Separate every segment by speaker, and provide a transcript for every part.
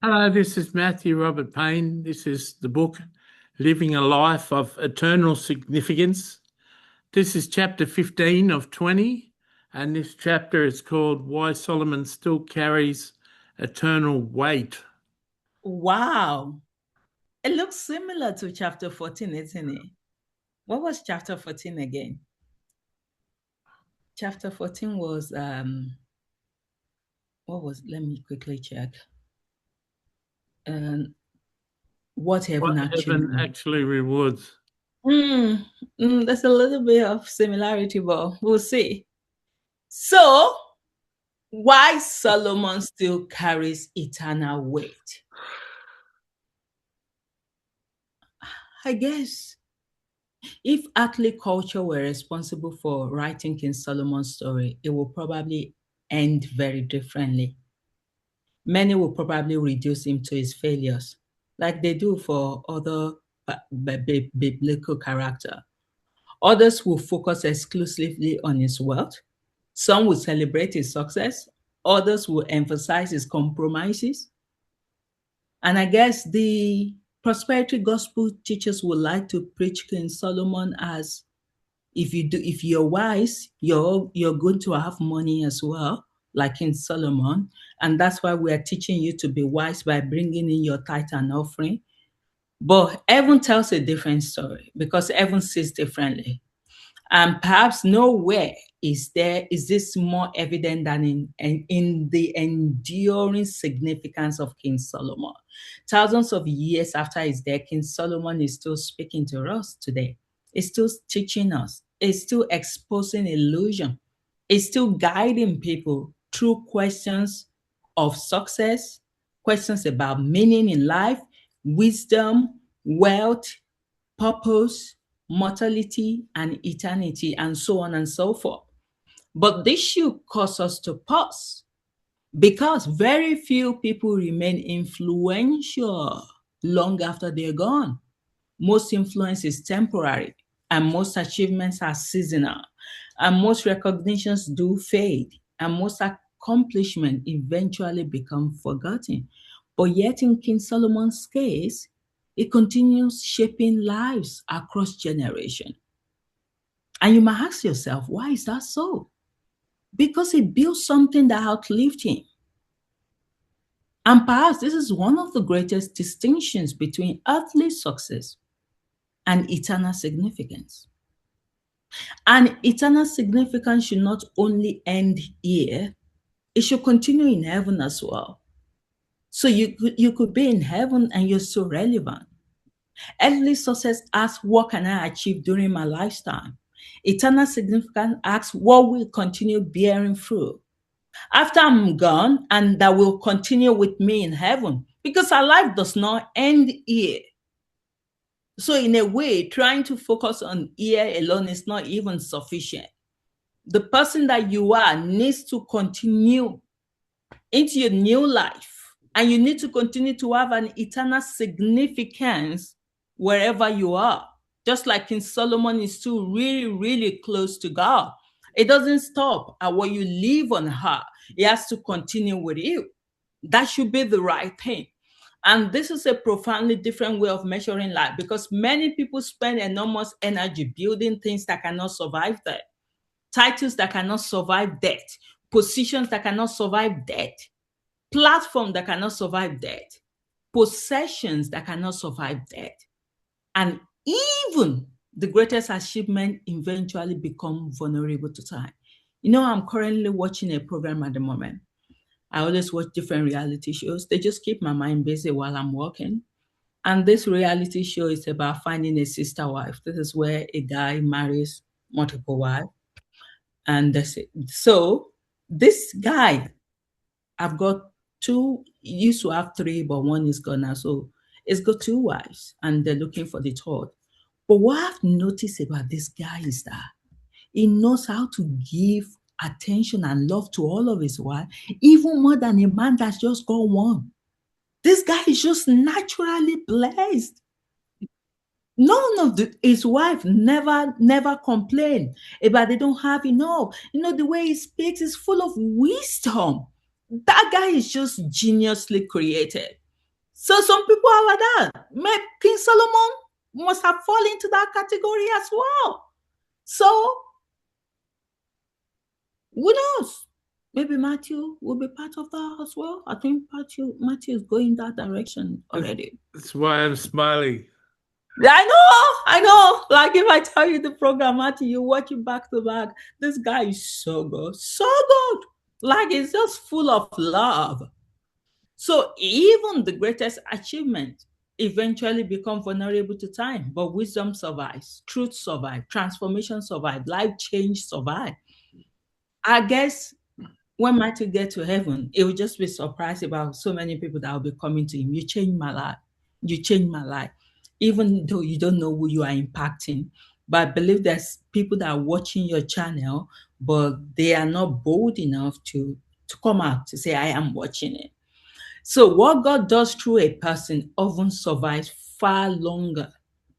Speaker 1: Hello, this is Matthew Robert Payne. This is the book Living a Life of Eternal Significance. This is chapter 15 of 20, and this chapter is called Why Solomon Still Carries Eternal Weight.
Speaker 2: Wow. It looks similar to chapter 14, isn't it? What was chapter 14 again? Chapter 14 was let me quickly check. What heaven
Speaker 1: What heaven
Speaker 2: actually.
Speaker 1: actually rewards.
Speaker 2: There's a little bit of similarity, but we'll see. So, why Solomon still carries eternal weight? I guess if earthly culture were responsible for writing King Solomon's story, it would probably end very differently. Many will probably reduce him to his failures, like they do for other biblical character. Others will focus exclusively on his wealth. Some will celebrate his success. Others will emphasize his compromises. And I guess the prosperity gospel teachers would like to preach King Solomon as if you're wise, you're going to have money as well, like in Solomon. And that's why we are teaching you to be wise by bringing in your tithe and offering. But heaven tells a different story because heaven sees differently. And perhaps nowhere is this more evident than in the enduring significance of King Solomon. Thousands of years after his death, King Solomon is still speaking to us today. He's still teaching us. He's still exposing illusion. He's still guiding people through questions of success, questions about meaning in life, wisdom, wealth, purpose, mortality, and eternity, and so on and so forth. But this should cause us to pause because very few people remain influential long after they're gone. Most influence is temporary, and most achievements are seasonal, and most recognitions do fade, and most accomplishments eventually become forgotten. But yet, in King Solomon's case, it continues shaping lives across generations. And you might ask yourself, why is that so? Because he built something that outlived him. And perhaps this is one of the greatest distinctions between earthly success and eternal significance. And eternal significance should not only end here, it should continue in heaven as well. So you could be in heaven and you're so relevant. Earthly success asks, what can I achieve during my lifetime? Eternal significance asks, what will continue bearing fruit after I'm gone and that will continue with me in heaven? Because our life does not end here. So, in a way, trying to focus on here alone is not even sufficient. The person that you are needs to continue into your new life, and you need to continue to have an eternal significance wherever you are. Just like King Solomon is still really, really close to God. It doesn't stop at what you leave on her. It has to continue with you. That should be the right thing. And this is a profoundly different way of measuring life because many people spend enormous energy building things that cannot survive death, titles that cannot survive death, positions that cannot survive death, platforms that cannot survive death, possessions that cannot survive death. And even the greatest achievement eventually become vulnerable to time. You know, I'm currently watching a program at the moment. I always watch different reality shows. They just keep my mind busy while I'm working. And this reality show is about finding a sister wife. This is where a guy marries multiple wives. And that's it. So this guy, I've got two, used to have three, but one is gone now. So it's got two wives and they're looking for the third. But what I've noticed about this guy is that he knows how to give attention and love to all of his wives, even more than a man that's just got one. This guy is just naturally blessed. None of his wife never complain about they don't have enough. You know, the way he speaks is full of wisdom. That guy is just geniusly created. So some people are like that. Maybe King Solomon must have fallen into that category as well. So who knows? Maybe Matthew will be part of that as well. I think Matthew is going that direction already.
Speaker 1: That's why I'm smiling.
Speaker 2: I know. Like if I tell you the program, Matthew, you watch it back to back. This guy is so good, so good. Like it's just full of love. So even the greatest achievement eventually become vulnerable to time, but wisdom survives, truth survives, transformation survives, life change survives. I guess when Matthew get to heaven, he will just be surprised about so many people that will be coming to him. You changed my life. You changed my life. Even though you don't know who you are impacting. But I believe there's people that are watching your channel, but they are not bold enough to come out to say, I am watching it. So what God does through a person often survives far longer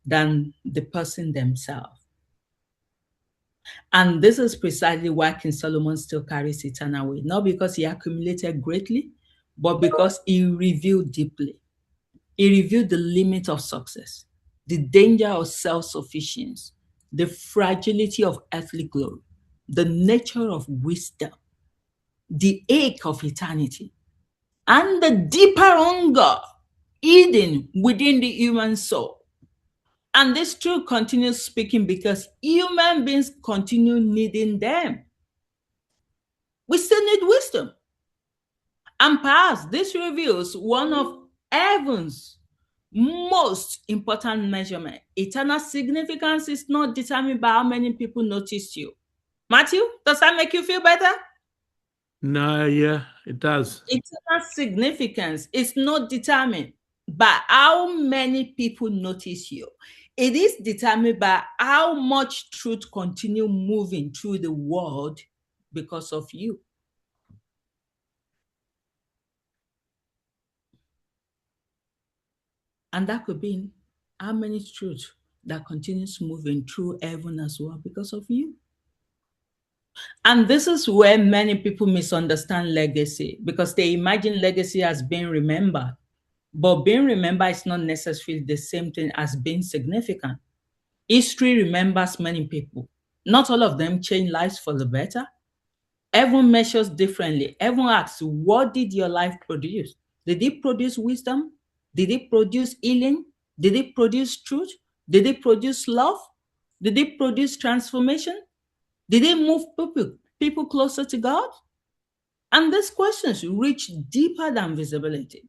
Speaker 2: than the person themselves. And this is precisely why King Solomon still carries eternal weight, not because he accumulated greatly, but because he revealed deeply. He revealed the limit of success, the danger of self-sufficiency, the fragility of earthly glory, the nature of wisdom, the ache of eternity, and the deeper hunger hidden within the human soul. And this truth continues speaking because human beings continue needing them. We still need wisdom. And perhaps this reveals one of heaven's most important measurement. Eternal significance is not determined by how many people notice you. Matthew, does that make you feel better?
Speaker 1: No, yeah, it does.
Speaker 2: Eternal significance is not determined by how many people notice you. It is determined by how much truth continue moving through the world because of you. And that could be how many truths that continues moving through heaven as well because of you. And this is where many people misunderstand legacy because they imagine legacy as being remembered. But being remembered is not necessarily the same thing as being significant. History remembers many people. Not all of them change lives for the better. Everyone measures differently. Everyone asks, what did your life produce? Did it produce wisdom? Did it produce healing? Did it produce truth? Did it produce love? Did it produce transformation? Did it move people closer to God? And these questions reach deeper than visibility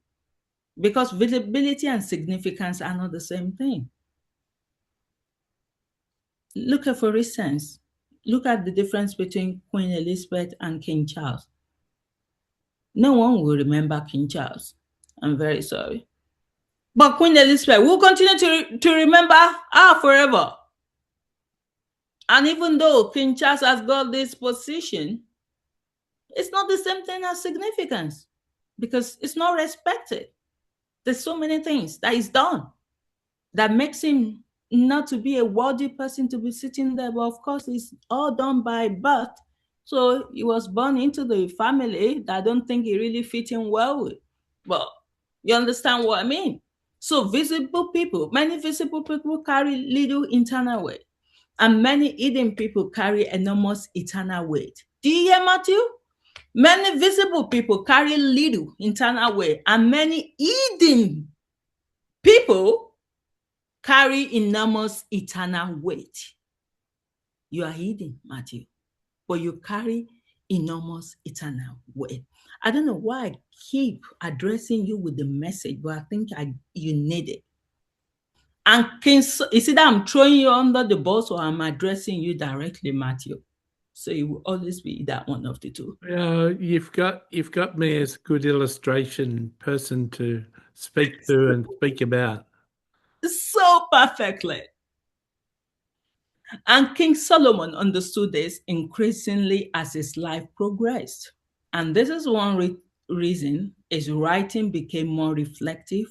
Speaker 2: because visibility and significance are not the same thing. Look at, for instance, look at the difference between Queen Elizabeth and King Charles. No one will remember King Charles. I'm very sorry. But Queen Elizabeth will continue to remember her forever. And even though King Charles has got this position, it's not the same thing as significance because it's not respected. There's so many things that is done that makes him not to be a worthy person to be sitting there. But of course, it's all done by birth. So he was born into the family that I don't think he really fit in well with. But you understand what I mean? So visible people, many visible people carry little internal weight. And many hidden people carry enormous eternal weight. Do you hear, Matthew? Many visible people carry little internal weight. And many hidden people carry enormous eternal weight. You are hidden, Matthew, but you carry enormous eternal weight. I don't know why I keep addressing you with the message, but I think you need it. And is it that I'm throwing you under the bus or I'm addressing you directly, Matthew? So it will always be that one of the two.
Speaker 1: You've got me as a good illustration person to speak to and speak about.
Speaker 2: So perfectly. And King Solomon understood this increasingly as his life progressed. And this is one reason his writing became more reflective,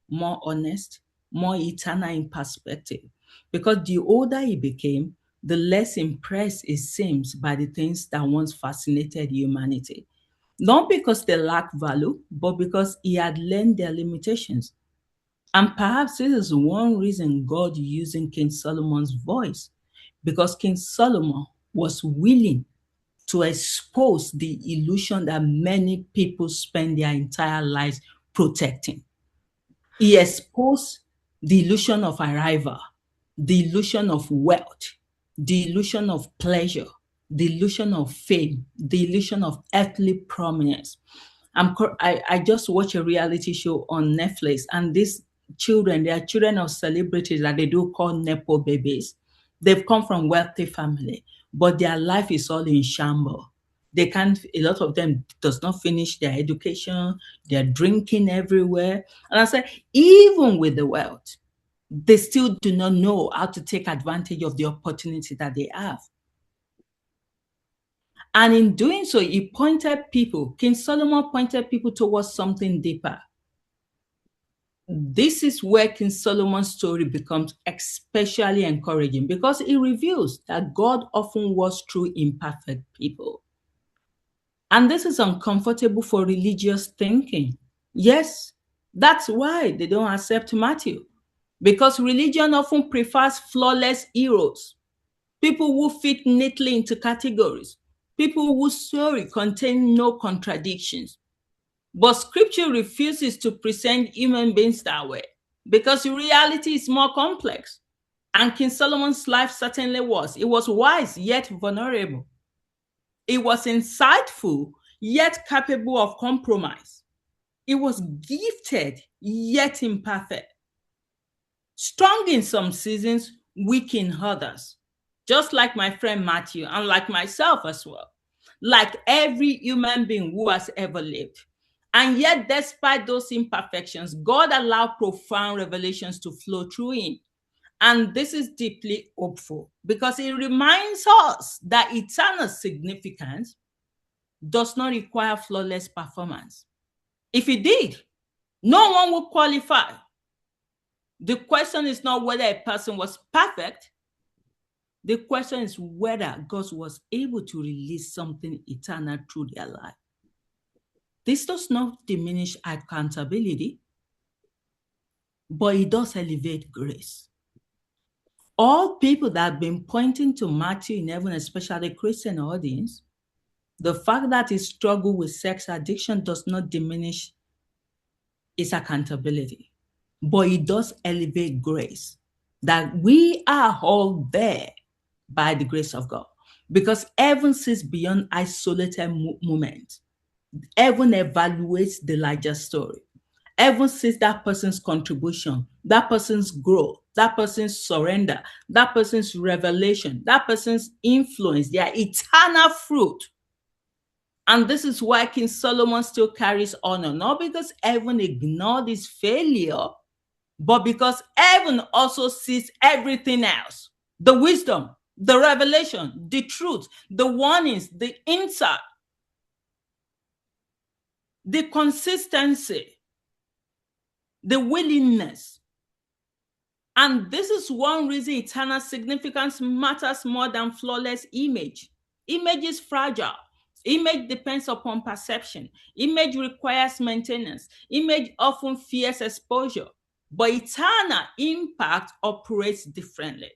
Speaker 2: more honest, more eternal in perspective. Because the older he became, the less impressed he seems by the things that once fascinated humanity. Not because they lack value, but because he had learned their limitations. And perhaps this is one reason God using King Solomon's voice, because King Solomon was willing to expose the illusion that many people spend their entire lives protecting. He exposed the illusion of arrival, the illusion of wealth, the illusion of pleasure, the illusion of fame, the illusion of earthly prominence. I just watched a reality show on Netflix, and these children, they are children of celebrities that they do call Nepo babies. They've come from wealthy family, but their life is all in shambles. They can't, a lot of them does not finish their education. They're drinking everywhere. And I said, even with the wealth, they still do not know how to take advantage of the opportunity that they have. And in doing so, he pointed people, King Solomon pointed people towards something deeper. This is where King Solomon's story becomes especially encouraging, because it reveals that God often works through imperfect people. And this is uncomfortable for religious thinking. Yes, that's why they don't accept Matthew, because religion often prefers flawless heroes, people who fit neatly into categories, people whose story contain no contradictions. But scripture refuses to present human beings that way, because reality is more complex. And King Solomon's life certainly was. It was wise yet vulnerable. It was insightful yet capable of compromise. It was gifted yet imperfect. Strong in some seasons, weak in others. Just like my friend Matthew, and like myself as well. Like every human being who has ever lived. And yet, despite those imperfections, God allowed profound revelations to flow through him. And this is deeply hopeful, because it reminds us that eternal significance does not require flawless performance. If it did, no one would qualify. The question is not whether a person was perfect. The question is whether God was able to release something eternal through their life. This does not diminish accountability, but it does elevate grace. All people that have been pointing to Matthew in heaven, especially the Christian audience, the fact that he struggled with sex addiction does not diminish his accountability, but it does elevate grace, that we are all there by the grace of God, because heaven sees beyond isolated moments. Heaven evaluates the larger story. Heaven sees that person's contribution, that person's growth, that person's surrender, that person's revelation, that person's influence, their eternal fruit. And this is why King Solomon still carries honor, not because heaven ignored his failure, but because heaven also sees everything else. The wisdom, the revelation, the truth, the warnings, the insight, the consistency, the willingness. And this is one reason eternal significance matters more than flawless image. Image is fragile. Image depends upon perception. Image requires maintenance. Image often fears exposure. But eternal impact operates differently.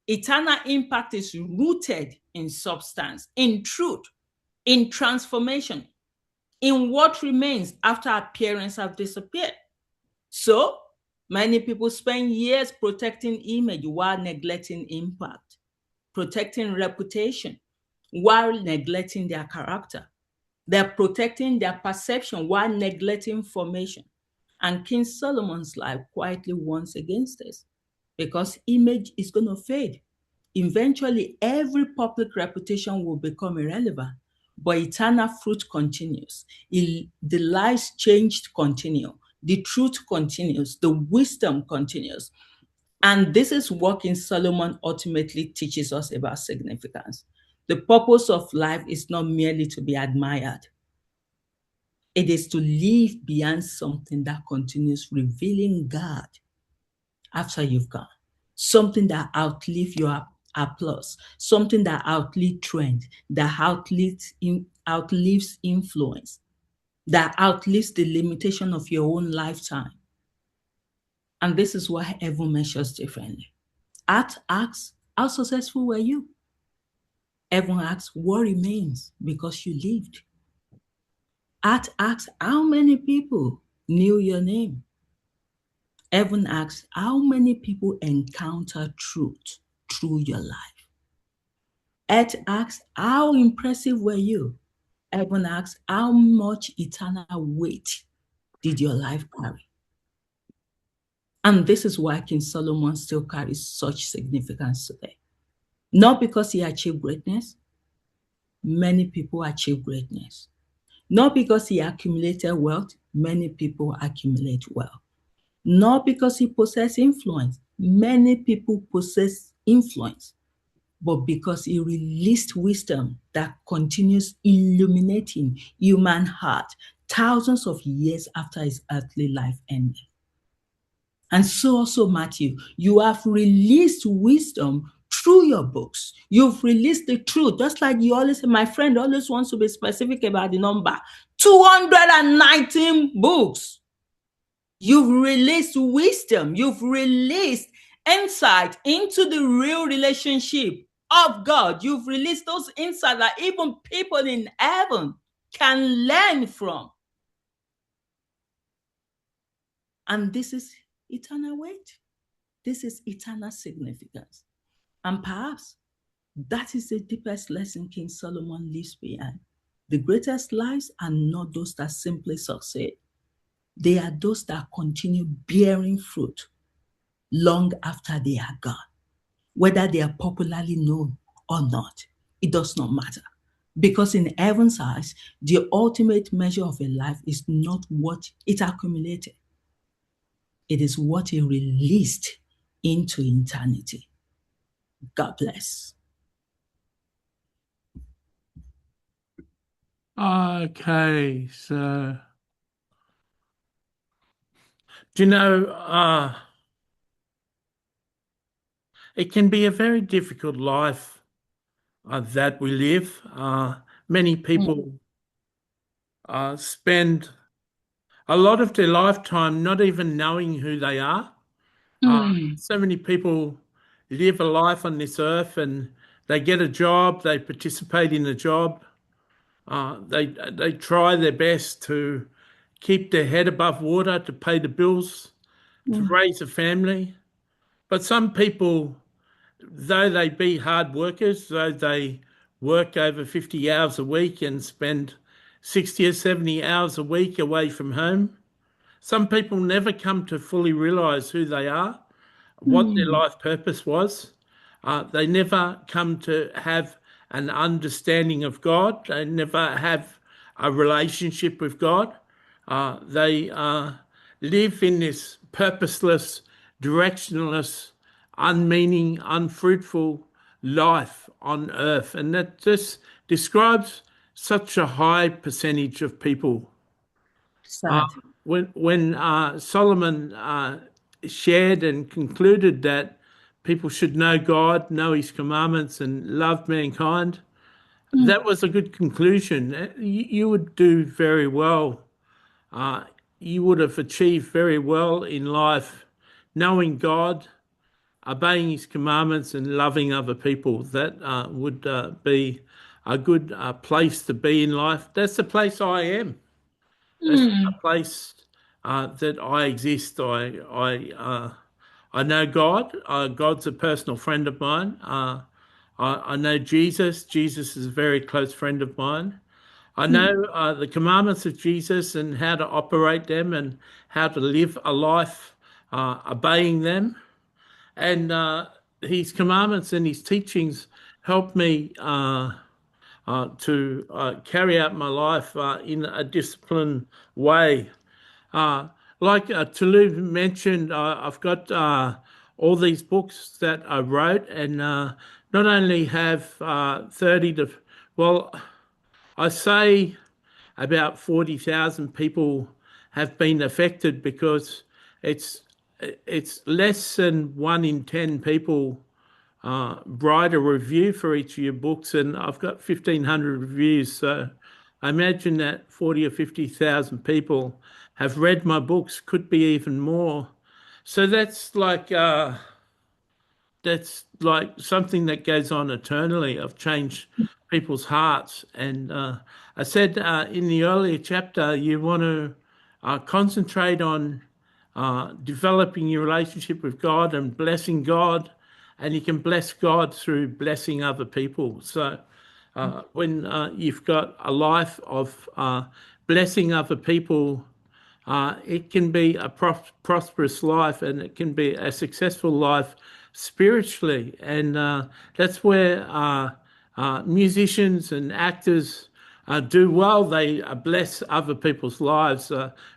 Speaker 2: Eternal impact is rooted in substance, in truth, in transformation, in what remains after appearance have disappeared. So, many people spend years protecting image while neglecting impact, protecting reputation while neglecting their character. They're protecting their perception while neglecting formation. And King Solomon's life quietly warns against this, because image is going to fade. Eventually, every public reputation will become irrelevant, but eternal fruit continues. The lives changed continue. The truth continues. The wisdom continues. And this is what King Solomon ultimately teaches us about significance. The purpose of life is not merely to be admired. It is to live beyond something that continues revealing God after you've gone. Something that outlives your applause, something that outlives trend, that outlives influence, that outlives the limitation of your own lifetime. And this is why everyone measures differently. Art asks, how successful were you? Everyone asks, what remains because you lived? Art asks, how many people knew your name? Everyone asks, how many people encounter truth through your life? Ed asks, how impressive were you? Everyone asks, how much eternal weight did your life carry? And this is why King Solomon still carries such significance today. Not because he achieved greatness, many people achieve greatness. Not because he accumulated wealth, many people accumulate wealth. Not because he possessed influence, many people possess influence, but because he released wisdom that continues illuminating human heart thousands of years after his earthly life ended. And so also, Matthew, you have released wisdom through your books. You've released the truth, just like you always say, my friend always wants to be specific about the number 219 books. You've released wisdom. You've released insight into the real relationship of God. You've released those insights that even people in heaven can learn from. And this is eternal weight. This is eternal significance. And perhaps that is the deepest lesson King Solomon leaves behind. The greatest lives are not those that simply succeed. They are those that continue bearing fruit long after they are gone. Whether they are popularly known or not, it does not matter. Because in heaven's eyes, the ultimate measure of a life is not what it accumulated. It is what it released into eternity. God bless.
Speaker 1: Okay, so do you know, it can be a very difficult life that we live. Many people spend a lot of their lifetime not even knowing who they are. So many people live a life on this earth and they get a job, they participate in a job, they try their best to keep their head above water, to pay the bills, to raise a family. But some people, though they be hard workers, though they work over 50 hours a week and spend 60 or 70 hours a week away from home, some people never come to fully realise who they are, what their life purpose was. They never come to have an understanding of God. They never have a relationship with God. They live in this purposeless, directionless, unmeaning, unfruitful life on earth. And that just describes such a high percentage of people.
Speaker 2: Sad.
Speaker 1: When Solomon shared and concluded that people should know God, know his commandments, and love mankind, that was a good conclusion. You would do very well. You would have achieved very well in life, knowing God, obeying his commandments, and loving other people. That would be a good place to be in life. That's the place I am. That's a place that I exist. I know God. God's a personal friend of mine. I know Jesus. Jesus is a very close friend of mine. I know the commandments of Jesus and how to operate them and how to live a life obeying them. And his commandments and his teachings help me to carry out my life in a disciplined way. Like Tolu mentioned, I've got all these books that I wrote, and not only have 30 to, well, I say about 40,000 people have been affected, because it's it's less than 1 in 10 people write a review for each of your books, and I've got 1,500 reviews. So I imagine that 40 or 50,000 people have read my books, could be even more. So that's like something that goes on eternally. I've changed people's hearts. And I said in the earlier chapter, you want to concentrate on developing your relationship with God and blessing God, and you can bless God through blessing other people. So when you've got a life of blessing other people, it can be a prosperous life, and it can be a successful life spiritually. And that's where musicians and actors do well. They bless other people's lives.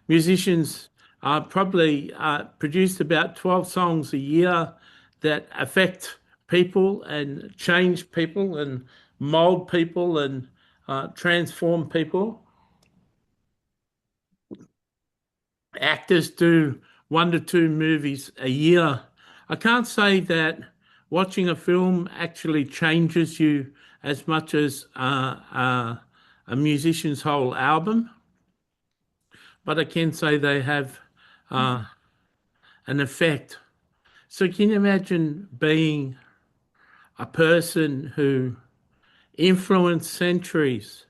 Speaker 1: Musicians probably produce about 12 songs a year that affect people and change people and mold people and transform people. Actors do 1 to 2 movies a year. I can't say that watching a film actually changes you as much as a musician's whole album, but I can say they have uh, an effect. So, can you imagine being a person who influenced centuries?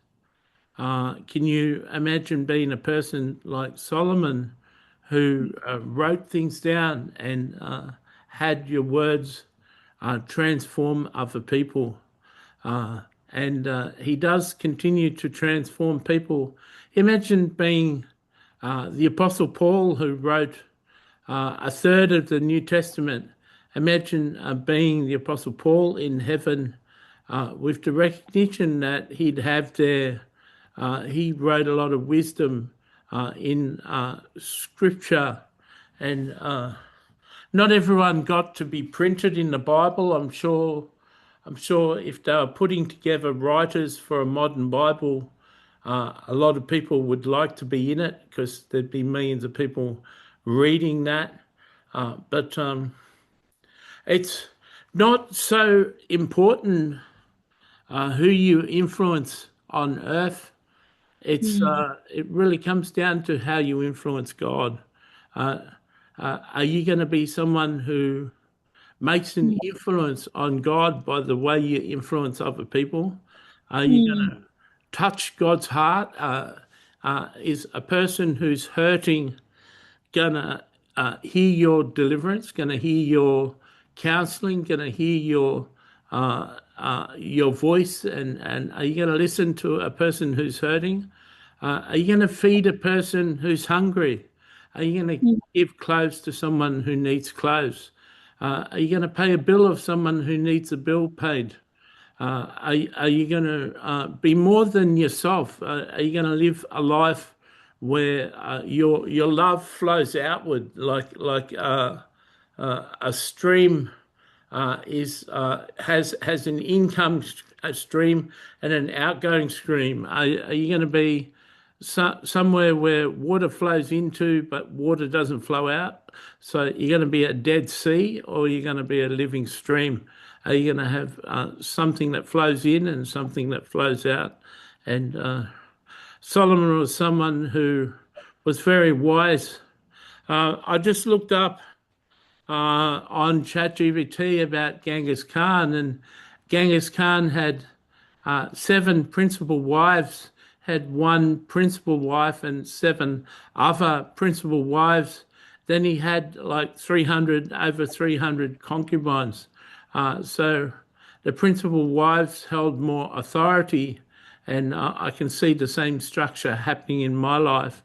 Speaker 1: Can you imagine being a person like Solomon who wrote things down and had your words transform other people? And he does continue to transform people. Imagine being the Apostle Paul, who wrote a third of the New Testament. Imagine being the Apostle Paul in heaven with the recognition that he'd have there. He wrote a lot of wisdom in scripture, and not everyone got to be printed in the Bible. I'm sure if they were putting together writers for a modern Bible, a lot of people would like to be in it because there'd be millions of people reading that. But it's not so important who you influence on earth. It really comes down to how you influence God. Uh, are you going to be someone who makes an influence on God by the way you influence other people? Are you going to touch God's heart? Is a person who's hurting gonna hear your deliverance, gonna hear your counseling, gonna hear your voice, and are you gonna listen to a person who's hurting? Are you gonna feed a person who's hungry? Are you gonna give clothes to someone who needs clothes? Are you gonna pay a bill of someone who needs a bill paid? Are you going to be more than yourself? Are you going to live a life where your love flows outward like a stream is has an income stream and an outgoing stream? Are you going to be somewhere where water flows into but water doesn't flow out? So you're going to be a dead sea, or you're going to be a living stream? Are you going to have something that flows in and something that flows out? And Solomon was someone who was very wise. I just looked up on ChatGPT about Genghis Khan, and Genghis Khan had 7 principal wives, had 1 principal wife and 7 other principal wives. Then he had like over 300 concubines. So the principal wives held more authority, and I can see the same structure happening in my life.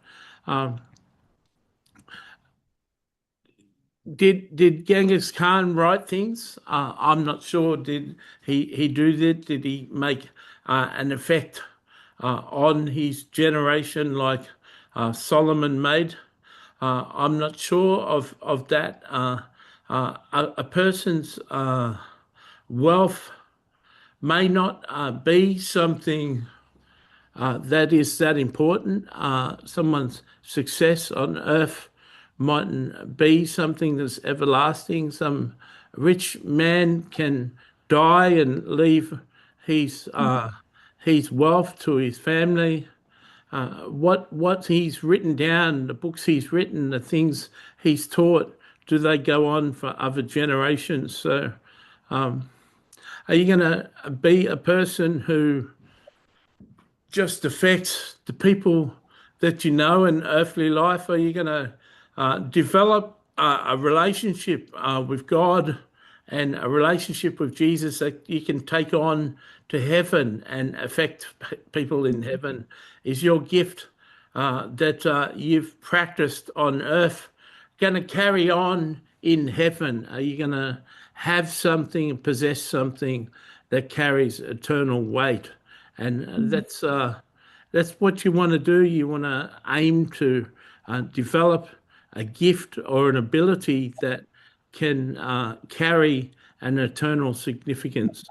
Speaker 1: Did Genghis Khan write things? I'm not sure. Did he do that? Did he make an effect on his generation like Solomon made? I'm not sure of that. A person's wealth may not be something that is that important. Someone's success on earth mightn't be something that's everlasting. Some rich man can die and leave his his wealth to his family. What he's written down, the books he's written, the things he's taught do they go on for other generations? So, are you going to be a person who just affects the people that you know in earthly life? Are you going to develop a relationship with God and a relationship with Jesus that you can take on to heaven and affect people in heaven? Is your gift that you've practiced on earth going to carry on in heaven? Are you going to have something, possess something that carries eternal weight? And that's what you want to do. You want to aim to develop a gift or an ability that can carry an eternal significance.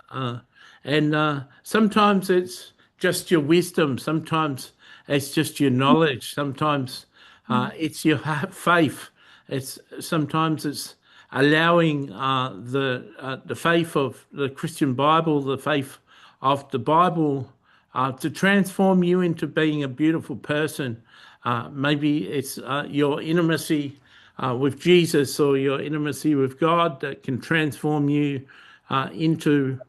Speaker 1: And sometimes it's just your wisdom. Sometimes it's just your knowledge. Sometimes it's your faith. Sometimes it's allowing the faith of the Christian Bible, the faith of the Bible, to transform you into being a beautiful person. Maybe it's your intimacy with Jesus or your intimacy with God that can transform you into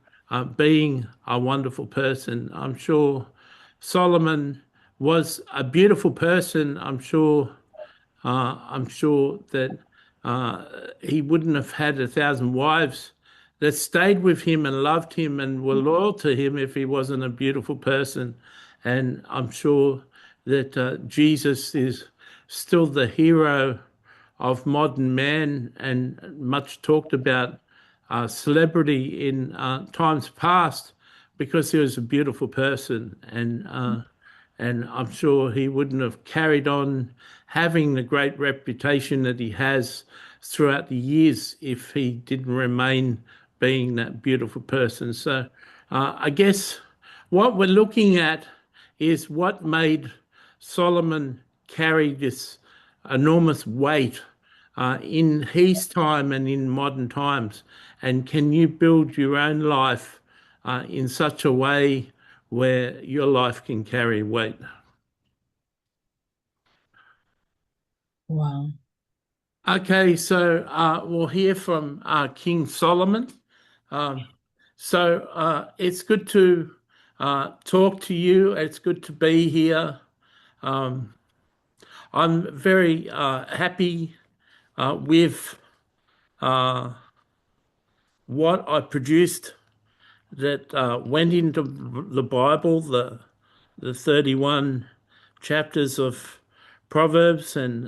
Speaker 1: being a wonderful person. I'm sure Solomon was a beautiful person. I'm sure that he wouldn't have had 1,000 wives that stayed with him and loved him and were loyal to him if he wasn't a beautiful person. And I'm sure that Jesus is still the hero of modern man and much talked about celebrity in times past because he was a beautiful person. And I'm sure he wouldn't have carried on having the great reputation that he has throughout the years if he didn't remain being that beautiful person. So I guess what we're looking at is what made Solomon carry this enormous weight in his time and in modern times. And can you build your own life in such a way where your life can carry weight?
Speaker 2: Wow.
Speaker 1: Okay, so we'll hear from King Solomon. So it's good to talk to you. It's good to be here. I'm very happy with what I produced that went into the Bible, the 31 chapters of Proverbs and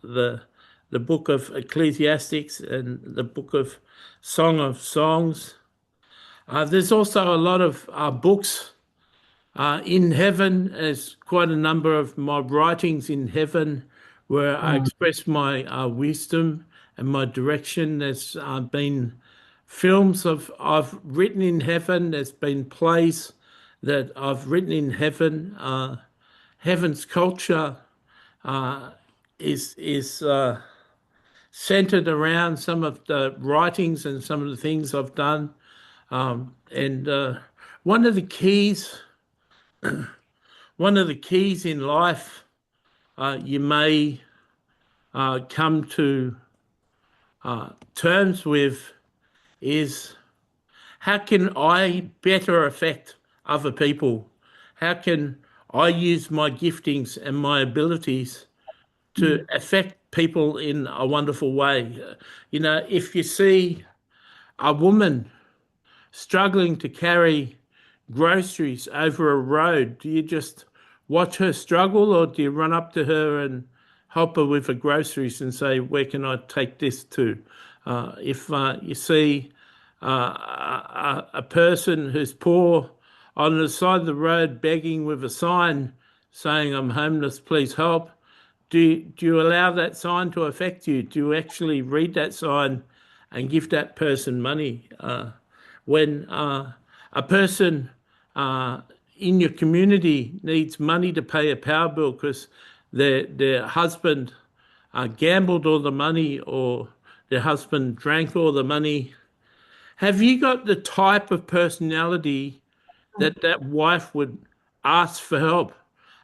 Speaker 1: the book of Ecclesiastics and the book of Song of Songs. There's also a lot of books in heaven. There's quite a number of my writings in heaven where I express my wisdom and my direction. There's been films I've written in heaven. There's been plays that I've written in heaven. Heaven's culture is centered around some of the writings and some of the things I've done. And one of the keys, in life, you may come to terms with is how can I better affect other people? How can I use my giftings and my abilities to affect people in a wonderful way? If you see a woman struggling to carry groceries over a road, do you just watch her struggle or do you run up to her and help her with the groceries and say, where can I take this to? If you see a person who's poor on the side of the road begging with a sign saying, I'm homeless, please help, do you allow that sign to affect you? Do you actually read that sign and give that person money? When a person in your community needs money to pay a power bill because their husband gambled all the money or their husband drank all the money, have you got the type of personality that wife would ask for help?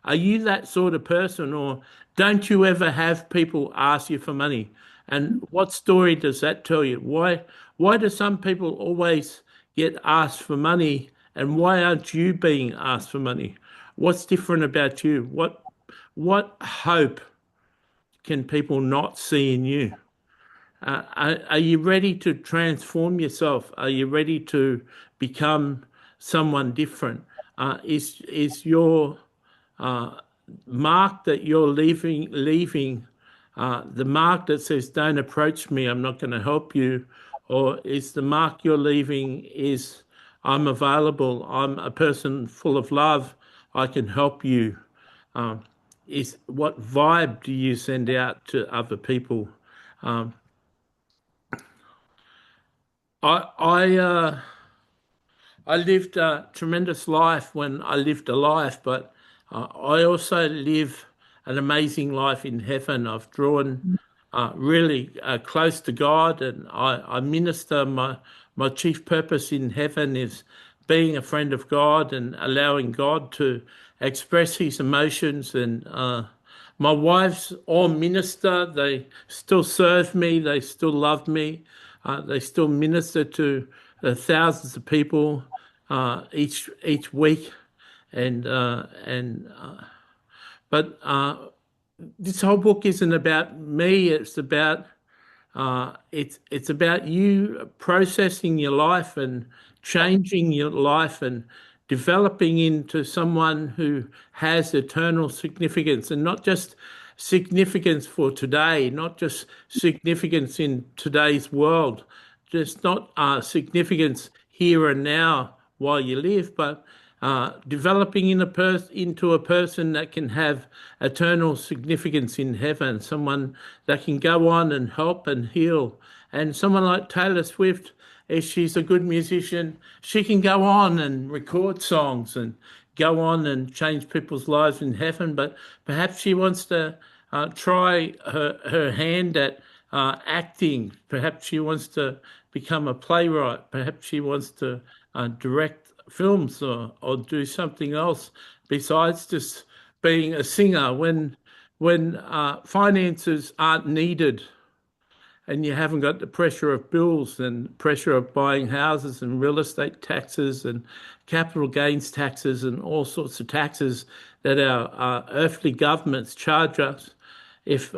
Speaker 1: Are you that sort of person, or don't you ever have people ask you for money? And what story does that tell you? Why do some people always get asked for money, and why aren't you being asked for money? What's different about you? What hope can people not see in you? Are you ready to transform yourself? Are you ready to become someone different? Is your mark that you're leaving the mark that says "Don't approach me, I'm not going to help you," or is the mark you're leaving is "I'm available, I'm a person full of love, I can help you"? Is what vibe do you send out to other people? Um, I I lived a tremendous life when I lived a life, but I also live an amazing life in heaven. I've drawn really close to God, and I minister. My chief purpose in heaven is being a friend of God and allowing God to express His emotions. And my wives all minister. They still serve me. They still love me. They still minister to thousands of people each week, and but this whole book isn't about me. It's about you processing your life and changing your life and developing into someone who has eternal significance, and not just significance for today, not just significance in today's world, just not significance here and now while you live, but developing into a person that can have eternal significance in heaven, someone that can go on and help and heal. And someone like Taylor Swift, if she's a good musician, she can go on and record songs and go on and change people's lives in heaven. But perhaps she wants to try her hand at acting. Perhaps she wants to become a playwright. Perhaps she wants to direct films, or do something else besides just being a singer. When finances aren't needed, and you haven't got the pressure of bills and pressure of buying houses and real estate taxes and capital gains taxes and all sorts of taxes that our earthly governments charge us. If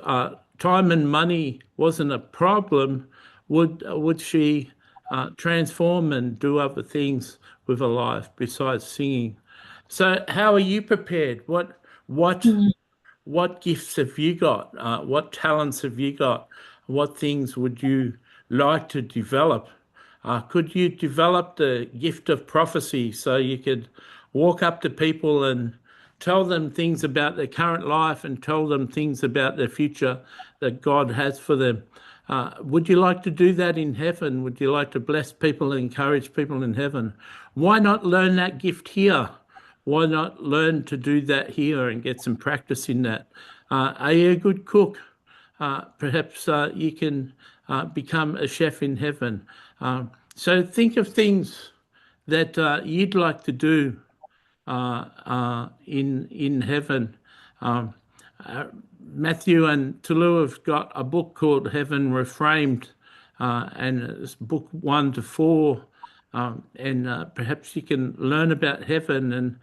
Speaker 1: time and money wasn't a problem, would she transform and do other things with her life besides singing? So, how are you prepared? What
Speaker 2: Mm.
Speaker 1: what gifts have you got? What talents have you got? What things would you like to develop? Could you develop the gift of prophecy so you could walk up to people and tell them things about their current life and tell them things about their future that God has for them? Would you like to do that in heaven? Would you like to bless people and encourage people in heaven? Why not learn that gift here? Why not learn to do that here and get some practice in that? Are you a good cook? Perhaps you can become a chef in heaven. So think of things that you'd like to do in heaven. Um, Matthew and Tolu have got a book called Heaven Reframed, and it's book 1 to 4. And perhaps you can learn about heaven and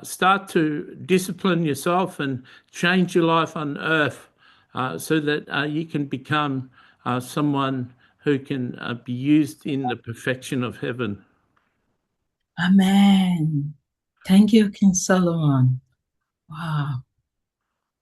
Speaker 1: start to discipline yourself and change your life on earth, so that you can become someone who can be used in the perfection of heaven.
Speaker 2: Amen. Thank you, King Solomon. Wow.